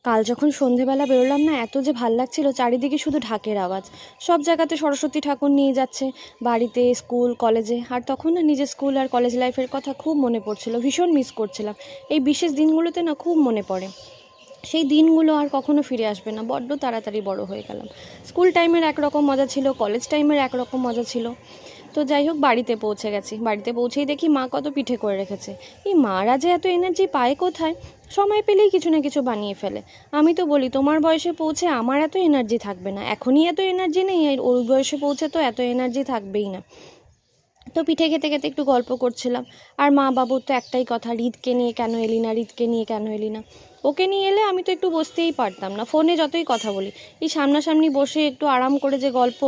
কাল যখন সন্ধেবেলা বেরোলাম না, এত যে ভাল লাগছিল, চারিদিকে শুধু ঢাকের আওয়াজ। সব জায়গাতে সরস্বতী ঠাকুর নিয়ে যাচ্ছে, বাড়িতে, স্কুল, কলেজে। আর তখন না নিজের স্কুল আর কলেজ লাইফের কথা খুব মনে পড়ছিল, ভীষণ মিস করছিলাম। এই বিশেষ দিনগুলোতে না খুব মনে পড়ে। সেই দিনগুলো আর কখনো ফিরে আসবে না, বড্ড তাড়াতাড়ি বড় হয়ে গেলাম। স্কুল টাইমের একরকম মজা ছিল, কলেজ টাইমের একরকম মজা ছিল। তো যাই হোক, বাড়িতে পৌঁছে গেছি। বাড়িতে পৌঁছেই দেখি মা কত পিঠে করে রেখেছে। এই মারা যে এত এনার্জি পায় কোথায়? সময় পেলেই কিছু না কিছু বানিয়ে ফেলে। আমি তো বলি, তোমার বয়সে পৌঁছে আমার এত এনার্জি থাকবে না, এখনই এত এনার্জি নেই, আর ওই বয়সে পৌঁছে তো এত এনার্জি থাকবেই না। তো পিঠে খেতে খেতে একটু গল্প করছিলাম। আর মা বাবুর তো একটাই কথা, রিতকে নিয়ে কেন এলি না, রিতকে নিয়ে কেন এলি না। ওকে নিয়ে এলে আমি তো একটু বসতেই পারতাম না, ফোনে যতই কথা বলি। এই সামনাসামনি বসে একটু আরাম করে যে গল্প,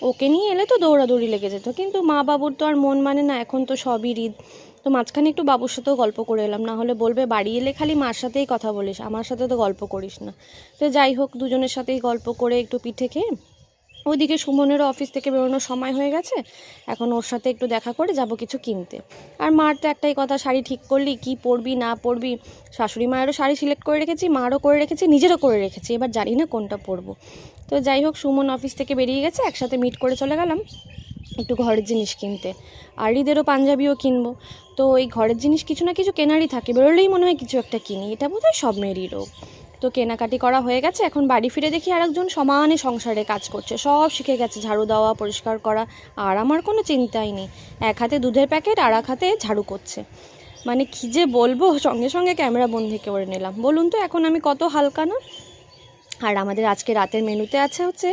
ওকে নিয়ে এলে তো দৌড়াদৌড়ি লেগে যেত। কিন্তু মা বাবুর তো আর মন মানে না, এখন তো সবই রিত। তো মাঝখানে একটু বাবুর সাথেও গল্প করে এলাম, না হলে বলবে বাড়ি এলে খালি মার সাথেই কথা বলিস, আমার সাথে তো গল্প করিস না। তো যাই হোক, দুজনের সাথেই গল্প করে একটু পিঠে খেয়ে ওইদিকে সুমনেরও অফিস থেকে বেরোনোর সময় হয়ে গেছে। এখন ওর সাথে একটু দেখা করে যাব কিছু কিনতে। আর মার তো একটাই কথা, শাড়ি ঠিক করলি, কি পরবি না পরবি। শাশুড়ি মায়েরও শাড়ি সিলেক্ট করে রেখেছি, মারও করে রেখেছি, নিজেরও করে রেখেছি, এবার জানি না কোনটা পরবো। তো যাই হোক, সুমন অফিস থেকে বেরিয়ে গেছে, একসাথে মিট করে চলে গেলাম একটু ঘরের জিনিস কিনতে। আর ঈদেরও পাঞ্জাবিও কিনবো। তো এই ঘরের জিনিস কিছু না কিছু কেনারই থাকে, বেরোলেই মনে হয় কিছু একটা কিনি, এটা বোধহয় সব মেয়েরই রোগ। তো কেনাকাটি করা হয়ে গেছে, এখন বাড়ি ফিরে দেখি আরেকজন সমানে সংসারে কাজ করছে, সব শিখে গেছে, ঝাড়ু দেওয়া, পরিষ্কার করা। আর আমার কোনো চিন্তাই নেই, এক হাতে দুধের প্যাকেট আর এক হাতে ঝাড়ু করছে। মানে কী যে বলবো, সঙ্গে সঙ্গে ক্যামেরা বন্দি করে নিলাম। বলুন তো এখন আমি কত হালকা না। আর আমাদের আজকে রাতের মেনুতে আছে হচ্ছে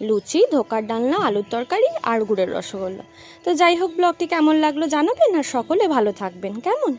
লুচি, ধোকার ডালনা, আলুর তরকারি আর গুড়ের রসগোল্লা। তো যাই হোক, ব্লগটি কেমন লাগলো জানাবেন, আর সকলে ভালো থাকবেন। কেমন?